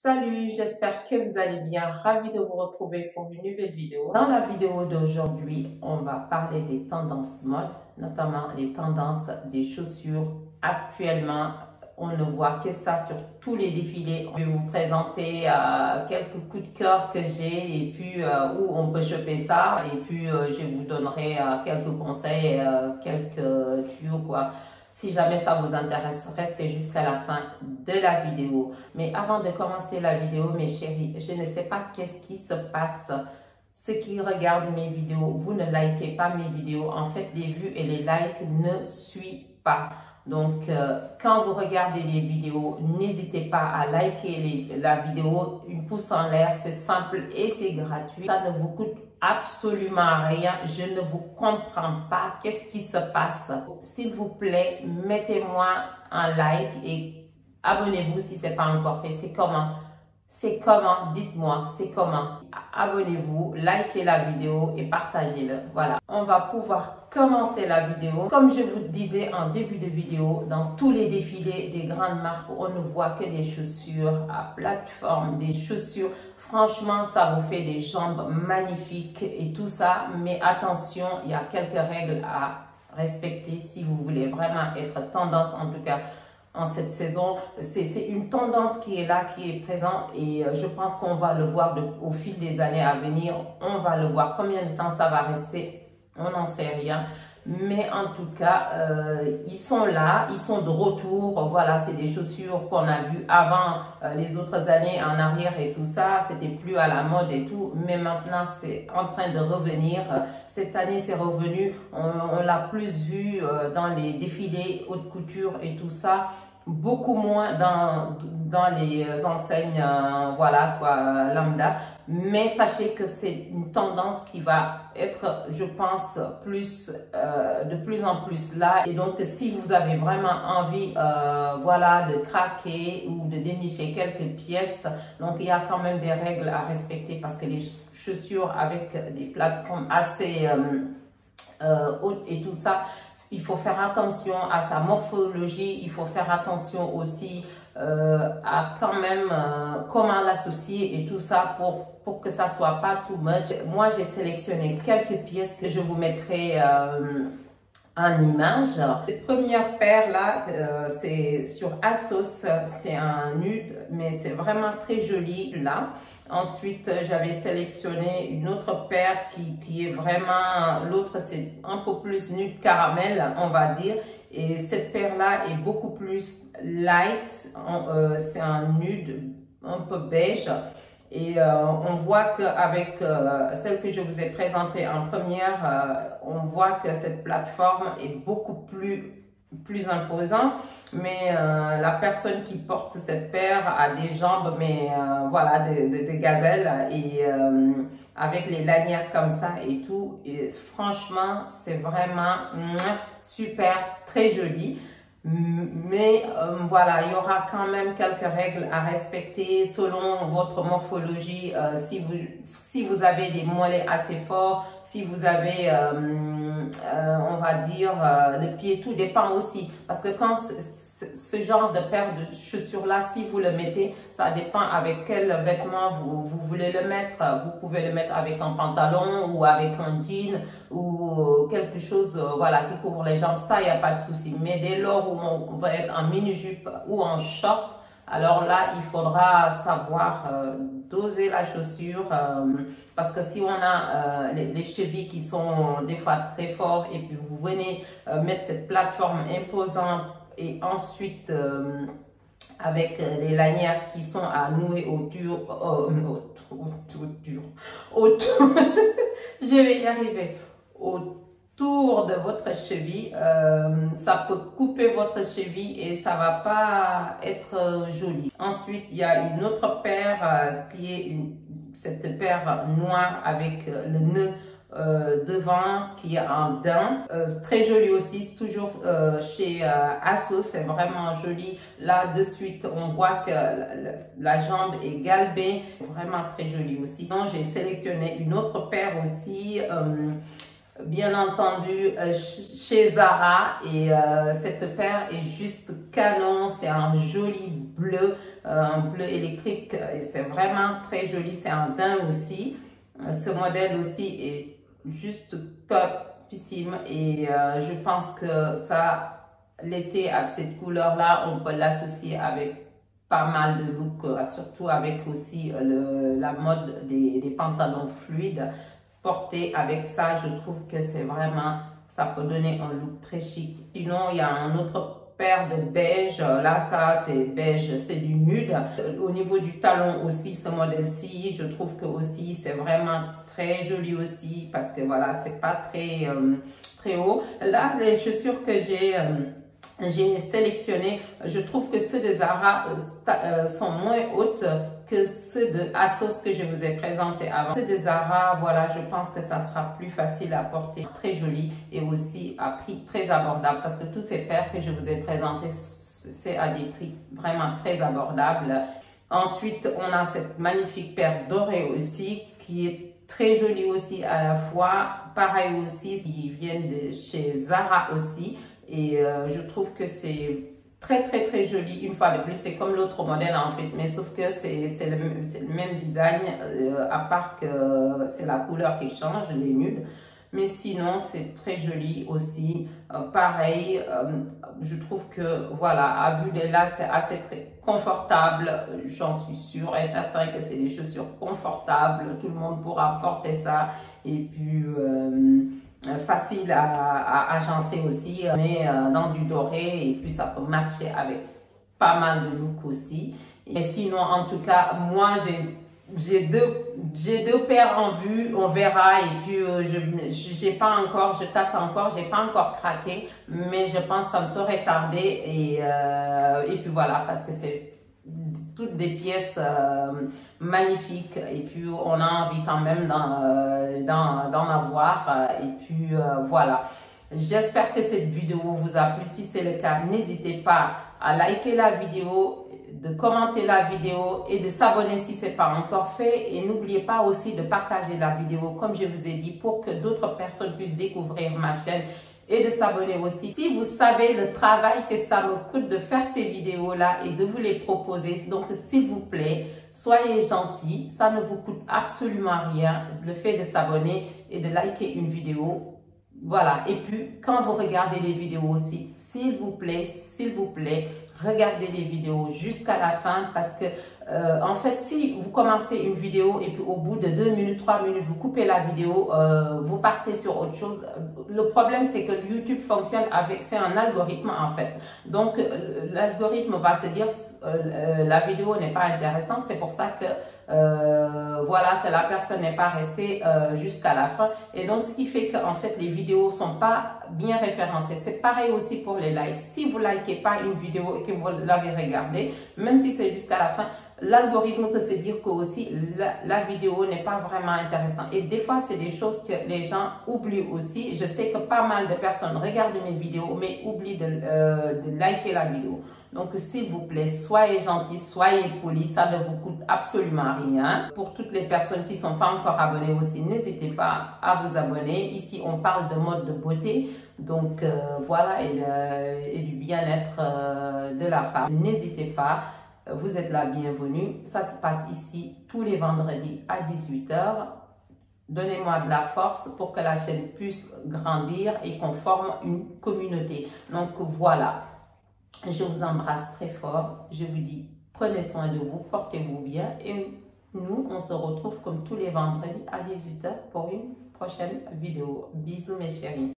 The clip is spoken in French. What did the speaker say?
Salut, j'espère que vous allez bien. Ravi de vous retrouver pour une nouvelle vidéo. Dans la vidéo d'aujourd'hui, on va parler des tendances mode, notamment les tendances des chaussures. Actuellement, on ne voit que ça sur tous les défilés. Je vais vous présenter quelques coups de cœur que j'ai et puis où on peut choper ça. Et puis je vous donnerai quelques conseils, quelques tuyaux quoi. Si jamais ça vous intéresse, restez jusqu'à la fin de la vidéo. Mais avant de commencer la vidéo, mes chéris, je ne sais pas qu'est-ce qui se passe. Ceux qui regardent mes vidéos, vous ne likez pas mes vidéos. En fait, les vues et les likes ne suivent pas. Donc, quand vous regardez les vidéos, n'hésitez pas à liker la vidéo. Une pouce en l'air, c'est simple et c'est gratuit. Ça ne vous coûte absolument rien. Je ne vous comprends pas. Qu'est-ce qui se passe? S'il vous plaît, mettez-moi un like et abonnez-vous si ce n'est pas encore fait. C'est comment? C'est comment? Dites-moi, c'est comment? Abonnez-vous, likez la vidéo et partagez-le. Voilà, on va pouvoir commencer la vidéo. Comme je vous disais en début de vidéo, dans tous les défilés des grandes marques, on ne voit que des chaussures à plateforme, des chaussures. Franchement, ça vous fait des jambes magnifiques et tout ça. Mais attention, il y a quelques règles à respecter si vous voulez vraiment être tendance en tout cas. En cette saison, c'est une tendance qui est là, qui est présente et je pense qu'on va le voir au fil des années à venir. On va le voir. Combien de temps ça va rester, on n'en sait rien. Mais en tout cas, ils sont là, ils sont de retour. Voilà, c'est des chaussures qu'on a vues avant les autres années en arrière et tout ça. C'était plus à la mode et tout. Mais maintenant, c'est en train de revenir. Cette année, c'est revenu. On l'a plus vu dans les défilés haute couture et tout ça. Beaucoup moins dans les enseignes, voilà quoi, lambda. Mais sachez que c'est une tendance qui va être, je pense, de plus en plus là. Et donc, si vous avez vraiment envie, voilà, de craquer ou de dénicher quelques pièces, donc il y a quand même des règles à respecter parce que les chaussures avec des plateformes assez hautes et tout ça, il faut faire attention à sa morphologie, il faut faire attention aussi à quand même comment l'associer et tout ça pour que ça soit pas too much. Moi, j'ai sélectionné quelques pièces que je vous mettrai en image. Cette première paire là, c'est sur ASOS, c'est un nude, mais c'est vraiment très joli là. Ensuite, j'avais sélectionné une autre paire qui est vraiment, l'autre c'est un peu plus nude caramel, on va dire. Et cette paire-là est beaucoup plus light, c'est un nude un peu beige. Et on voit qu'avec celle que je vous ai présentée en première, on voit que cette plateforme est beaucoup plus imposant, mais la personne qui porte cette paire a des jambes, mais voilà, de gazelle et avec les lanières comme ça et tout. Et franchement, c'est vraiment super, très joli. Mais voilà, il y aura quand même quelques règles à respecter selon votre morphologie. Si vous avez des mollets assez forts, si vous avez, on va dire, le pied, tout dépend aussi. Parce que quand ce genre de paire de chaussures-là, si vous le mettez, ça dépend avec quel vêtement vous voulez le mettre. Vous pouvez le mettre avec un pantalon ou avec un jean ou quelque chose voilà, qui couvre les jambes. Ça, il n'y a pas de souci. Mais dès lors où on va être en mini-jupe ou en short, alors là, il faudra savoir doser la chaussure parce que si on a les chevilles qui sont des fois très forts et puis vous venez mettre cette plateforme imposante et ensuite avec les lanières qui sont à nouer je vais y arriver, autour de votre cheville, ça peut couper votre cheville et ça va pas être joli. Ensuite, il y a une autre paire qui est cette paire noire avec le nœud devant qui est en daim, très joli aussi, toujours chez ASOS, c'est vraiment joli. Là de suite on voit que la jambe est galbée, vraiment très joli aussi. Sinon j'ai sélectionné une autre paire aussi bien entendu chez Zara, et cette paire est juste canon. C'est un joli bleu, un bleu électrique, et c'est vraiment très joli. C'est un daim aussi. Ce modèle aussi est juste topissime, et je pense que ça, l'été, avec cette couleur là, on peut l'associer avec pas mal de looks, surtout avec aussi la mode des pantalons fluides. Porter avec ça, je trouve que c'est vraiment, ça peut donner un look très chic. Sinon, il y a un autre paire de beige. Là, ça, c'est beige, c'est du nude. Au niveau du talon aussi, ce modèle-ci, je trouve que aussi, c'est vraiment très joli aussi, parce que voilà, c'est pas très, très haut. Là, les chaussures que j'ai sélectionné, je trouve que ceux de Zara sont moins hautes que ceux de ASOS que je vous ai présentés avant. Ceux de Zara, voilà, je pense que ça sera plus facile à porter, très joli, et aussi à prix très abordable, parce que tous ces paires que je vous ai présentés, c'est à des prix vraiment très abordables. Ensuite, on a cette magnifique paire dorée aussi, qui est très jolie aussi à la fois. Pareil aussi, ils viennent de chez Zara aussi. Et je trouve que c'est très joli. Une fois de plus, c'est comme l'autre modèle en fait, mais sauf que c'est le même design, à part que c'est la couleur qui change, les nudes. Mais sinon, c'est très joli aussi. Pareil, je trouve que voilà, à vue de là, c'est assez très confortable. J'en suis sûre et certain que c'est des chaussures confortables. Tout le monde pourra porter ça. Et puis facile à agencer aussi. On est dans du doré, et puis ça peut matcher avec pas mal de looks aussi. Et sinon, en tout cas, moi j'ai deux paires en vue, on verra. Et puis j'ai pas encore, je tâte encore, j'ai pas encore craqué, mais je pense que ça me serait tardé. Et puis voilà, parce que c'est toutes des pièces magnifiques, et puis on a envie quand même d'en avoir, et puis voilà. J'espère que cette vidéo vous a plu. Si c'est le cas, n'hésitez pas à liker la vidéo, de commenter la vidéo et de s'abonner si ce n'est pas encore fait. Et n'oubliez pas aussi de partager la vidéo, comme je vous ai dit, pour que d'autres personnes puissent découvrir ma chaîne, et de s'abonner aussi. Si vous savez le travail que ça me coûte de faire ces vidéos-là et de vous les proposer, donc s'il vous plaît, soyez gentils, ça ne vous coûte absolument rien, le fait de s'abonner et de liker une vidéo. Voilà, et puis quand vous regardez les vidéos aussi, s'il vous plaît, regardez les vidéos jusqu'à la fin, parce que en fait, si vous commencez une vidéo et puis au bout de 2 minutes, 3 minutes, vous coupez la vidéo, vous partez sur autre chose. Le problème, c'est que YouTube fonctionne avec, c'est un algorithme en fait. Donc, l'algorithme va se dire, la vidéo n'est pas intéressante, c'est pour ça que voilà, que la personne n'est pas restée jusqu'à la fin. Et donc, ce qui fait que en fait, les vidéos sont pas bien référencées. C'est pareil aussi pour les likes. Si vous likez pas une vidéo et que vous l'avez regardée, même si c'est jusqu'à la fin, l'algorithme peut se dire que aussi la vidéo n'est pas vraiment intéressante. Et des fois, c'est des choses que les gens oublient aussi. Je sais que pas mal de personnes regardent mes vidéos, mais oublient de liker la vidéo. Donc, s'il vous plaît, soyez gentils, soyez polis, ça ne vous coûte absolument rien. Pour toutes les personnes qui ne sont pas encore abonnées aussi, n'hésitez pas à vous abonner. Ici, on parle de mode de beauté, donc voilà, et du bien-être de la femme. N'hésitez pas, vous êtes la bienvenue. Ça se passe ici tous les vendredis à 18 h. Donnez-moi de la force pour que la chaîne puisse grandir et qu'on forme une communauté. Donc voilà. Je vous embrasse très fort. Je vous dis, prenez soin de vous, portez-vous bien. Et nous, on se retrouve comme tous les vendredis à 18 h pour une prochaine vidéo. Bisous mes chéris.